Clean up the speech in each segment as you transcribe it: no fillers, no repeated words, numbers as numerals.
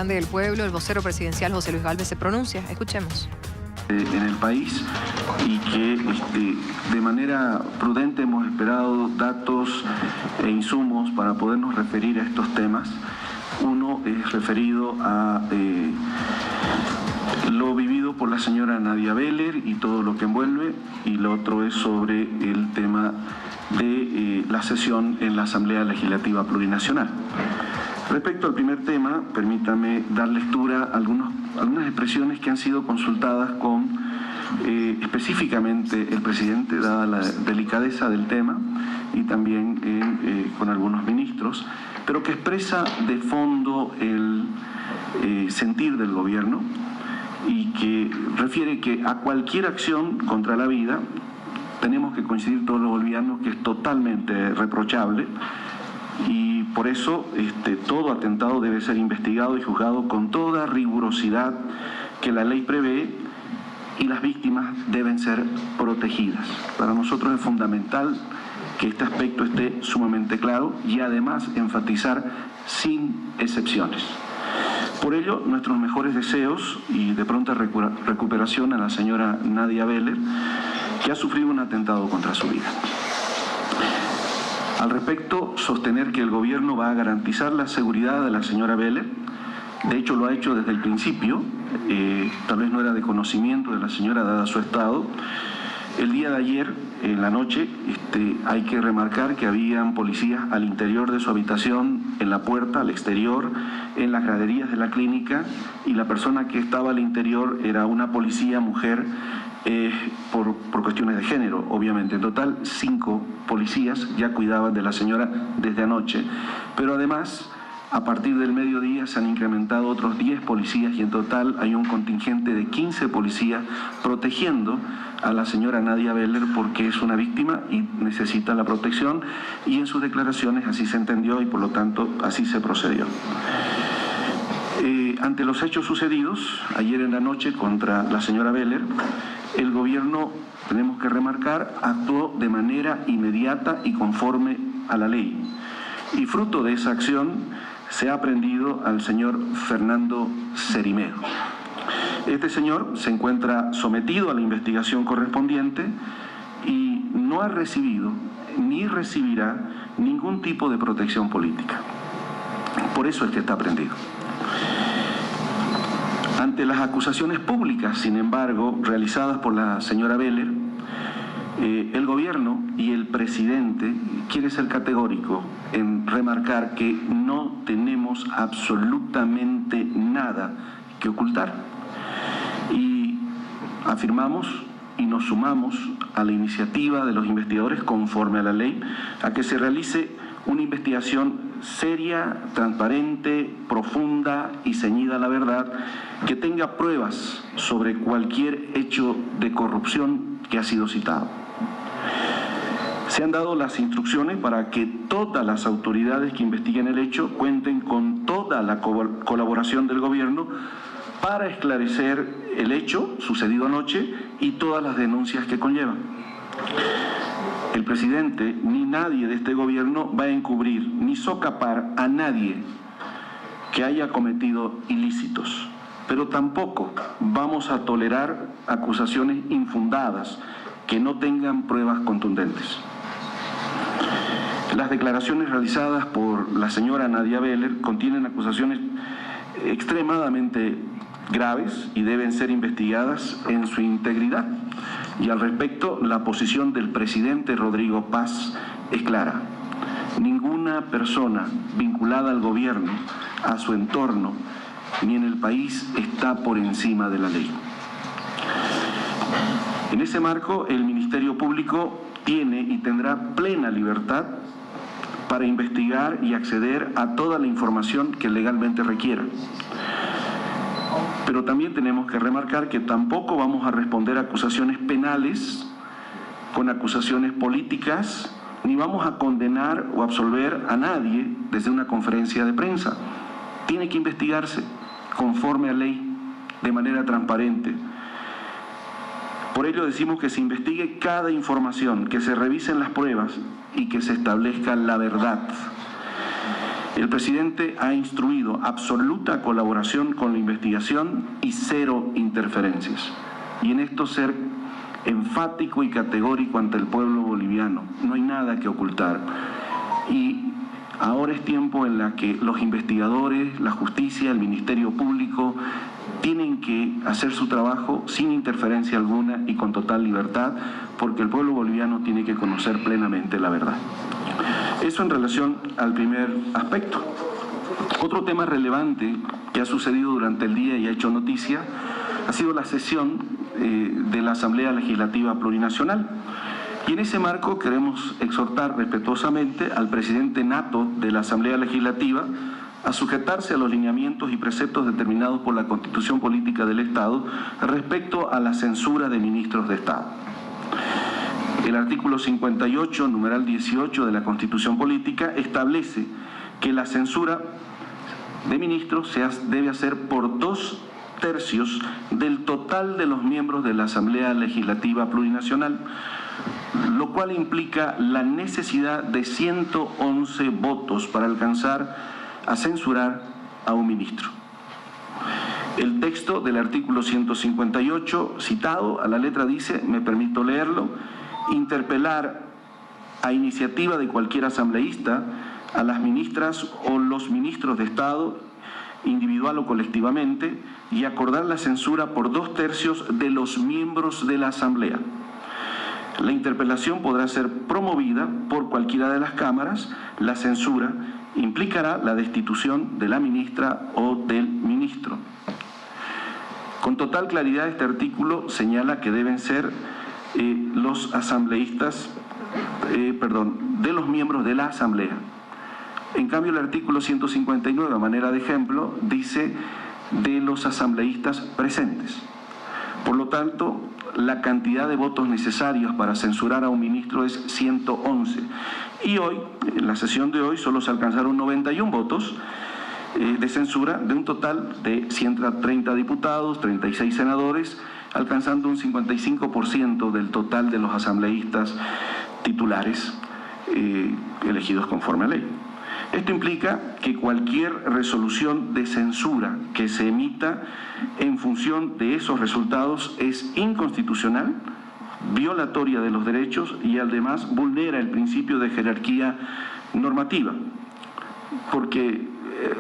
del Pueblo, el vocero presidencial José Luis Gálvez se pronuncia. Escuchemos. En el país y que de manera prudente hemos esperado datos e insumos para podernos referir a estos temas. Uno es referido a lo vivido por la señora Nadia Beller y todo lo que envuelve, y lo otro es sobre el tema de la sesión en la Asamblea Legislativa Plurinacional. Respecto al primer tema, permítame dar lectura a algunas expresiones que han sido consultadas con específicamente el presidente, dada la delicadeza del tema, y también con algunos ministros, pero que expresa de fondo el sentir del gobierno y que refiere que a cualquier acción contra la vida tenemos que coincidir todos los bolivianos que es totalmente reprochable, y por eso todo atentado debe ser investigado y juzgado con toda rigurosidad que la ley prevé, y las víctimas deben ser protegidas. Para nosotros es fundamental que este aspecto esté sumamente claro y además enfatizar sin excepciones. Por ello, nuestros mejores deseos y de pronta recuperación a la señora Nadia Beller, que ha sufrido un atentado contra su vida. Al respecto, sostener que el gobierno va a garantizar la seguridad de la señora Beller. De hecho, lo ha hecho desde el principio. Tal vez no era de conocimiento de la señora, dada su estado. El día de ayer, en la noche, hay que remarcar que habían policías al interior de su habitación, en la puerta, al exterior, en las graderías de la clínica, y la persona que estaba al interior era una policía mujer, por cuestiones de género, obviamente. En total, 5 policías ya cuidaban de la señora desde anoche, pero además, a partir del mediodía se han incrementado otros 10 policías y en total hay un contingente de 15 policías protegiendo a la señora Nadia Beller, porque es una víctima y necesita la protección, y en sus declaraciones así se entendió y por lo tanto así se procedió. Ante los hechos sucedidos ayer en la noche contra la señora Beller, el gobierno, tenemos que remarcar, actuó de manera inmediata y conforme a la ley. Y fruto de esa acción se ha aprehendido al señor Fernando Cerimero. Este señor se encuentra sometido a la investigación correspondiente y no ha recibido ni recibirá ningún tipo de protección política. Por eso es que está aprehendido. Ante las acusaciones públicas, sin embargo, realizadas por la señora Beller, el gobierno y el presidente quiere ser categórico en remarcar que no tenemos absolutamente nada que ocultar. Y afirmamos y nos sumamos a la iniciativa de los investigadores conforme a la ley, a que se realice una investigación seria, transparente, profunda y ceñida a la verdad, que tenga pruebas sobre cualquier hecho de corrupción que ha sido citado. Se han dado las instrucciones para que todas las autoridades que investiguen el hecho cuenten con toda la colaboración del gobierno para esclarecer el hecho sucedido anoche y todas las denuncias que conllevan. El presidente ni nadie de este gobierno va a encubrir ni socapar a nadie que haya cometido ilícitos, pero tampoco vamos a tolerar acusaciones infundadas que no tengan pruebas contundentes. Las declaraciones realizadas por la señora Nadia Beller contienen acusaciones extremadamente graves y deben ser investigadas en su integridad. Y al respecto, la posición del presidente Rodrigo Paz es clara. Ninguna persona vinculada al gobierno, a su entorno, ni en el país está por encima de la ley. En ese marco, el Ministerio Público tiene y tendrá plena libertad para investigar y acceder a toda la información que legalmente requiera. Pero también tenemos que remarcar que tampoco vamos a responder a acusaciones penales con acusaciones políticas, ni vamos a condenar o absolver a nadie desde una conferencia de prensa. Tiene que investigarse conforme a ley, de manera transparente. Por ello decimos que se investigue cada información, que se revisen las pruebas y que se establezca la verdad. El presidente ha instruido absoluta colaboración con la investigación y cero interferencias. Y en esto ser enfático y categórico ante el pueblo boliviano. No hay nada que ocultar. Y ahora es tiempo en la que los investigadores, la justicia, el Ministerio Público tienen que hacer su trabajo sin interferencia alguna y con total libertad, porque el pueblo boliviano tiene que conocer plenamente la verdad. Eso en relación al primer aspecto. Otro tema relevante que ha sucedido durante el día y ha hecho noticia ha sido la sesión de la Asamblea Legislativa Plurinacional. Y en ese marco queremos exhortar respetuosamente al presidente nato de la Asamblea Legislativa a sujetarse a los lineamientos y preceptos determinados por la Constitución Política del Estado respecto a la censura de ministros de Estado. El artículo 58, numeral 18 de la Constitución Política establece que la censura de ministros debe hacer por 2/3 del total de los miembros de la Asamblea Legislativa Plurinacional, lo cual implica la necesidad de 111 votos para alcanzar a censurar a un ministro. El texto del artículo 158 citado a la letra dice, me permito leerlo, interpelar a iniciativa de cualquier asambleísta a las ministras o los ministros de Estado, individual o colectivamente, y acordar la censura por 2/3 de los miembros de la Asamblea. La interpelación podrá ser promovida por cualquiera de las cámaras. La censura implicará la destitución de la ministra o del ministro. Con total claridad, este artículo señala que deben ser los asambleístas, de los miembros de la Asamblea. En cambio, el artículo 159, a manera de ejemplo, dice de los asambleístas presentes. Por lo tanto, la cantidad de votos necesarios para censurar a un ministro es 111. Y hoy, en la sesión de hoy, solo se alcanzaron 91 votos de censura de un total de 130 diputados, 36 senadores, alcanzando un 55% del total de los asambleístas titulares elegidos conforme a ley. Esto implica que cualquier resolución de censura que se emita en función de esos resultados es inconstitucional, violatoria de los derechos y además vulnera el principio de jerarquía normativa, porque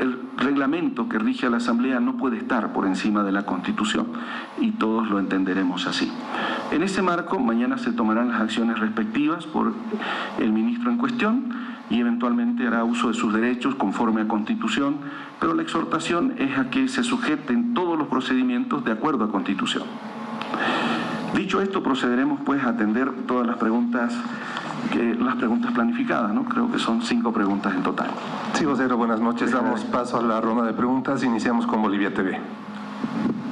el reglamento que rige a la Asamblea no puede estar por encima de la Constitución y todos lo entenderemos así. En ese marco, mañana se tomarán las acciones respectivas por el ministro en cuestión y eventualmente hará uso de sus derechos conforme a Constitución, pero la exhortación es a que se sujeten todos los procedimientos de acuerdo a Constitución. Dicho esto, procederemos pues a atender todas las preguntas planificadas, ¿no? Creo que son 5 preguntas en total. Sí, vocero, buenas noches. Damos paso a la ronda de preguntas. Iniciamos con Bolivia TV.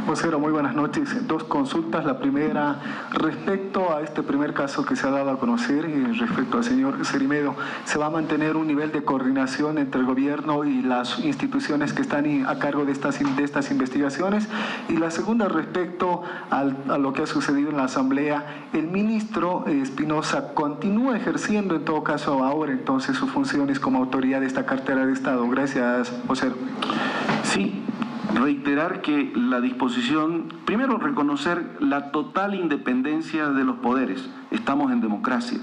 Vocero, muy buenas noches. 2 consultas. La primera, respecto a este primer caso que se ha dado a conocer, respecto al señor Cerimedo, ¿se va a mantener un nivel de coordinación entre el gobierno y las instituciones que están a cargo de estas investigaciones? Y la segunda, respecto a lo que ha sucedido en la Asamblea, el ministro Espinosa continúa ejerciendo, en todo caso ahora entonces, sus funciones como autoridad de esta cartera de Estado. Gracias, vocero. Sí. Reiterar que la disposición, primero reconocer la total independencia de los poderes, estamos en democracia,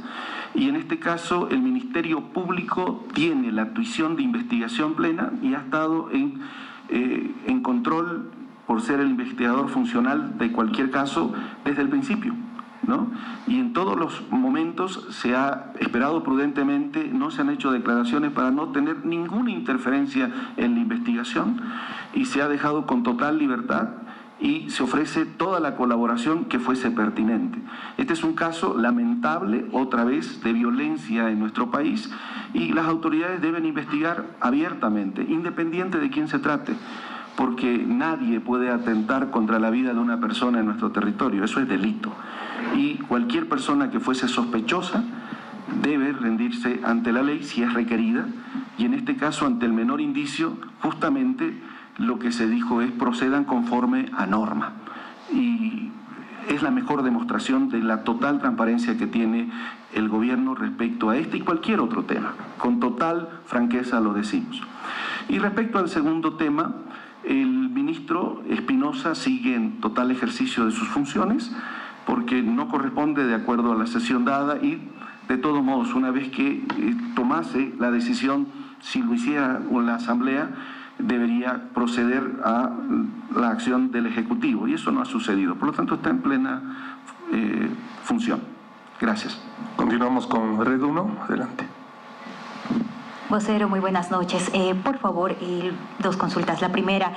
y en este caso el Ministerio Público tiene la tuición de investigación plena y ha estado en control por ser el investigador funcional de cualquier caso desde el principio, ¿no? Y en todos los momentos se ha esperado prudentemente, no se han hecho declaraciones para no tener ninguna interferencia en la investigación y se ha dejado con total libertad y se ofrece toda la colaboración que fuese pertinente. Este es un caso lamentable, otra vez, de violencia en nuestro país y las autoridades deben investigar abiertamente, independiente de quién se trate, porque nadie puede atentar contra la vida de una persona en nuestro territorio, eso es delito. Y cualquier persona que fuese sospechosa debe rendirse ante la ley si es requerida, y en este caso ante el menor indicio, justamente lo que se dijo es procedan conforme a norma. Y es la mejor demostración de la total transparencia que tiene el gobierno respecto a este y cualquier otro tema. Con total franqueza lo decimos. Y respecto al segundo tema, el ministro Espinosa sigue en total ejercicio de sus funciones porque no corresponde de acuerdo a la sesión dada y, de todos modos, una vez que tomase la decisión, si lo hiciera la Asamblea, debería proceder a la acción del Ejecutivo, y eso no ha sucedido. Por lo tanto, está en plena función. Gracias. Continuamos con Red 1. Adelante. Vocero, muy buenas noches. Por favor, dos consultas. La primera,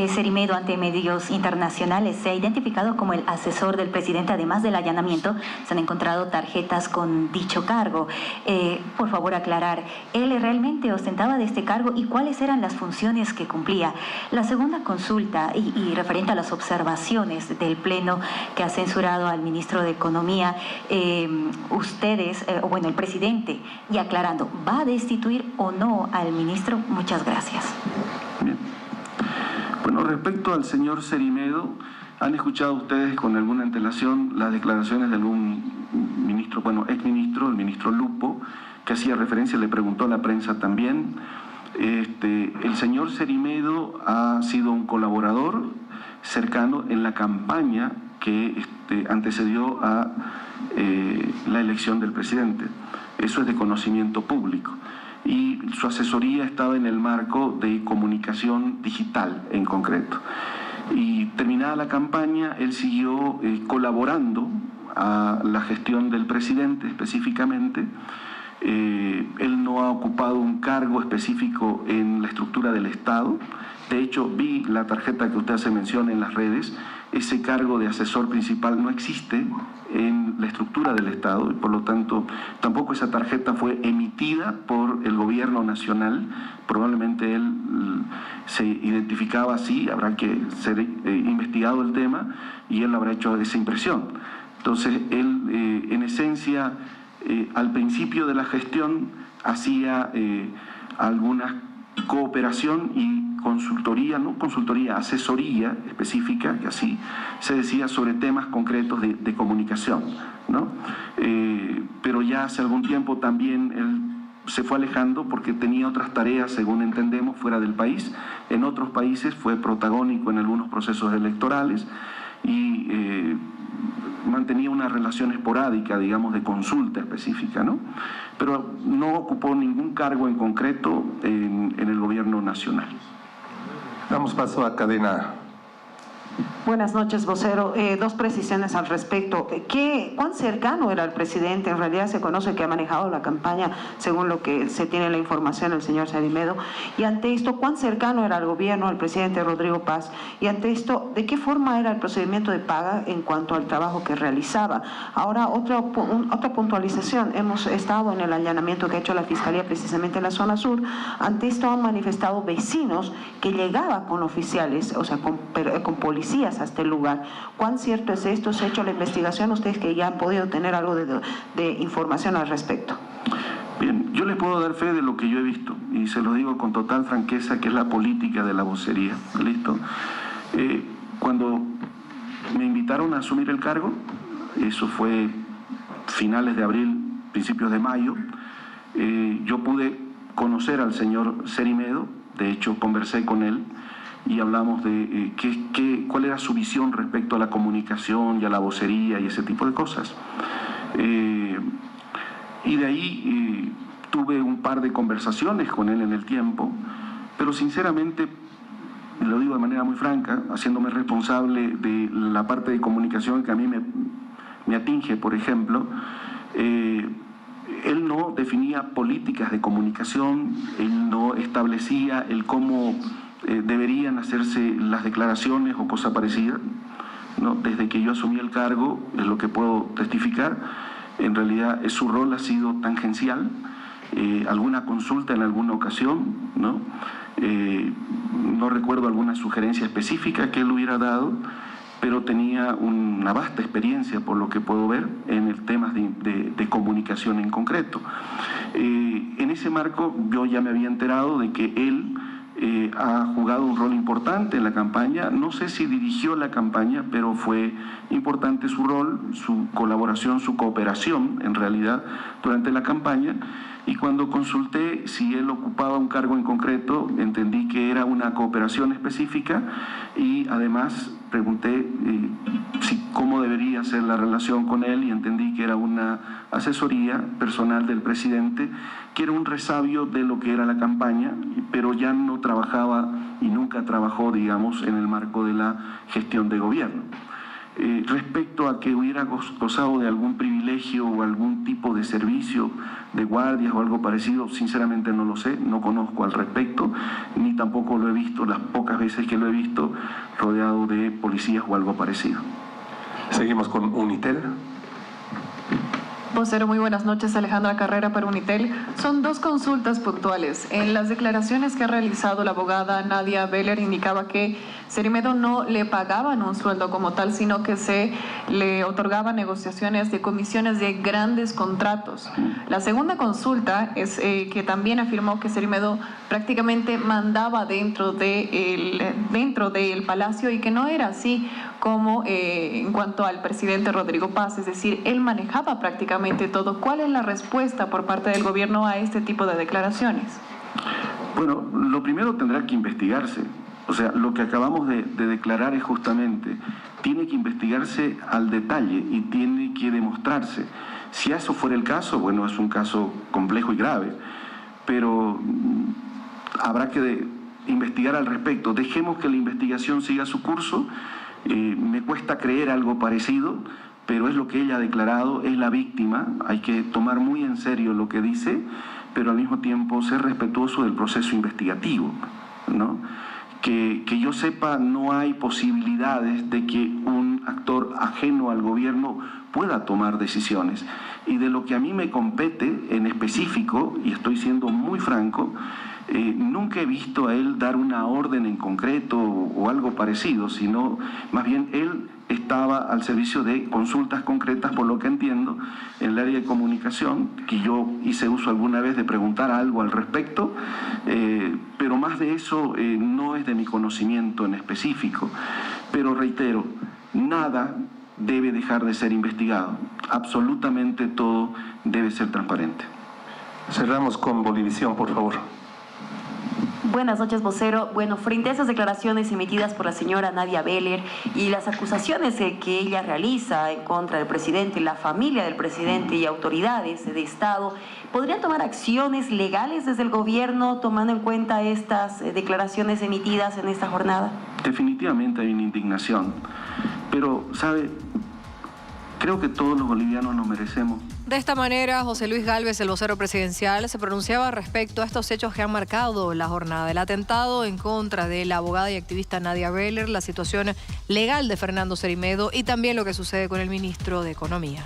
Cerimedo ante medios internacionales se ha identificado como el asesor del presidente. Además del allanamiento, se han encontrado tarjetas con dicho cargo. Por favor, aclarar, ¿él realmente ostentaba de este cargo y cuáles eran las funciones que cumplía? La segunda consulta, y referente a las observaciones del Pleno que ha censurado al ministro de Economía, ustedes, el presidente, y aclarando, ¿va a destituir o no al ministro? Muchas gracias. Bien. Bueno, respecto al señor Cerimedo, ¿han escuchado ustedes con alguna antelación las declaraciones de algún ministro, exministro, el ministro Lupo, que hacía referencia, le preguntó a la prensa también? El señor Cerimedo ha sido un colaborador cercano en la campaña que antecedió a la elección del presidente. Eso es de conocimiento público. Y su asesoría estaba en el marco de comunicación digital en concreto. Y terminada la campaña, él siguió colaborando a la gestión del presidente específicamente. Él no ha ocupado un cargo específico en la estructura del Estado. De hecho, vi la tarjeta que usted hace mención en las redes. Ese cargo de asesor principal no existe en la estructura del Estado y por lo tanto tampoco esa tarjeta fue emitida por el gobierno nacional. Probablemente él se identificaba así, habrá que ser investigado el tema y él habrá hecho esa impresión. Entonces él en esencia al principio de la gestión hacía alguna cooperación y asesoría específica, que así se decía, sobre temas concretos de comunicación, ¿no? Pero ya hace algún tiempo también él se fue alejando porque tenía otras tareas, según entendemos, fuera del país. En otros países fue protagónico en algunos procesos electorales y mantenía una relación esporádica, digamos, de consulta específica, ¿no? Pero no ocupó ningún cargo en concreto en el gobierno nacional. Damos paso a Cadena. Buenas noches, vocero. Dos precisiones al respecto. ¿Cuán cercano era el presidente? En realidad se conoce que ha manejado la campaña, según lo que se tiene la información, el señor Cerimedo. Y ante esto, ¿cuán cercano era el gobierno, el presidente Rodrigo Paz? Y ante esto, ¿de qué forma era el procedimiento de paga en cuanto al trabajo que realizaba? Ahora, otra puntualización. Hemos estado en el allanamiento que ha hecho la Fiscalía precisamente en la zona sur. Ante esto han manifestado vecinos que llegaban con oficiales, o sea, con policías hasta el lugar. ¿Cuán cierto es esto? ¿Se ha hecho la investigación? Ustedes que ya han podido tener algo de información al respecto. Bien, yo les puedo dar fe de lo que yo he visto y se lo digo con total franqueza, que es la política de la vocería. ¿Listo? Cuando me invitaron a asumir el cargo, eso fue finales de abril, principios de mayo, yo pude conocer al señor Cerimedo. De hecho conversé con él y hablamos de cuál era su visión respecto a la comunicación y a la vocería y ese tipo de cosas. Y de ahí tuve un par de conversaciones con él en el tiempo, pero sinceramente, lo digo de manera muy franca, haciéndome responsable de la parte de comunicación que a mí me atinge, por ejemplo, él no definía políticas de comunicación, él no establecía el cómo deberían hacerse las declaraciones o cosa parecida, ¿no? Desde que yo asumí el cargo, es lo que puedo testificar, en realidad su rol ha sido tangencial, alguna consulta en alguna ocasión, ¿no? No recuerdo alguna sugerencia específica que él hubiera dado, pero tenía una vasta experiencia, por lo que puedo ver, en el tema de comunicación en concreto. En ese marco yo ya me había enterado de que él ha jugado un rol importante en la campaña. No sé si dirigió la campaña, pero fue importante su rol, su colaboración, su cooperación, en realidad, durante la campaña. Y cuando consulté si él ocupaba un cargo en concreto, entendí que era una cooperación específica y además pregunté cómo debería ser la relación con él y entendí que era una asesoría personal del presidente, que era un resabio de lo que era la campaña, pero ya no trabajaba y nunca trabajó, digamos, en el marco de la gestión de gobierno. Respecto a que hubiera gozado de algún privilegio o algún tipo de servicio de guardias o algo parecido, sinceramente no lo sé, no conozco al respecto, ni tampoco lo he visto, las pocas veces que lo he visto, rodeado de policías o algo parecido. Seguimos con Unitel. Vocero, muy buenas noches. Alejandra Carrera para Unitel. Son dos consultas puntuales. En las declaraciones que ha realizado la abogada Nadia Beller indicaba que Cerimedo no le pagaban un sueldo como tal, sino que se le otorgaba negociaciones de comisiones de grandes contratos. La segunda consulta es que también afirmó que Cerimedo prácticamente mandaba dentro del palacio y que no era así como en cuanto al presidente Rodrigo Paz, es decir, él manejaba prácticamente todo. ¿Cuál es la respuesta por parte del gobierno a este tipo de declaraciones? Bueno, lo primero tendrá que investigarse. O sea, lo que acabamos de declarar es justamente, tiene que investigarse al detalle y tiene que demostrarse. Si eso fuera el caso, bueno, es un caso complejo y grave, pero habrá que investigar al respecto. Dejemos que la investigación siga su curso. Me cuesta creer algo parecido, pero es lo que ella ha declarado, es la víctima. Hay que tomar muy en serio lo que dice, pero al mismo tiempo ser respetuoso del proceso investigativo, ¿no? Que yo sepa, no hay posibilidades de que un actor ajeno al gobierno pueda tomar decisiones. Y de lo que a mí me compete en específico, y estoy siendo muy franco, nunca he visto a él dar una orden en concreto o algo parecido, sino más bien él estaba al servicio de consultas concretas, por lo que entiendo, en el área de comunicación, que yo hice uso alguna vez de preguntar algo al respecto, pero más de eso no es de mi conocimiento en específico. Pero reitero, nada debe dejar de ser investigado, absolutamente todo debe ser transparente. Cerramos con Bolivisión, por favor. Buenas noches, vocero. Bueno, frente a esas declaraciones emitidas por la señora Nadia Beller y las acusaciones que ella realiza en contra del presidente, la familia del presidente y autoridades de Estado, ¿podrían tomar acciones legales desde el gobierno tomando en cuenta estas declaraciones emitidas en esta jornada? Definitivamente hay una indignación, pero, ¿sabe? Creo que todos los bolivianos nos merecemos. De esta manera, José Luis Gálvez, el vocero presidencial, se pronunciaba respecto a estos hechos que han marcado la jornada. El atentado en contra de la abogada y activista Nadia Beller, la situación legal de Fernando Cerimedo y también lo que sucede con el ministro de Economía.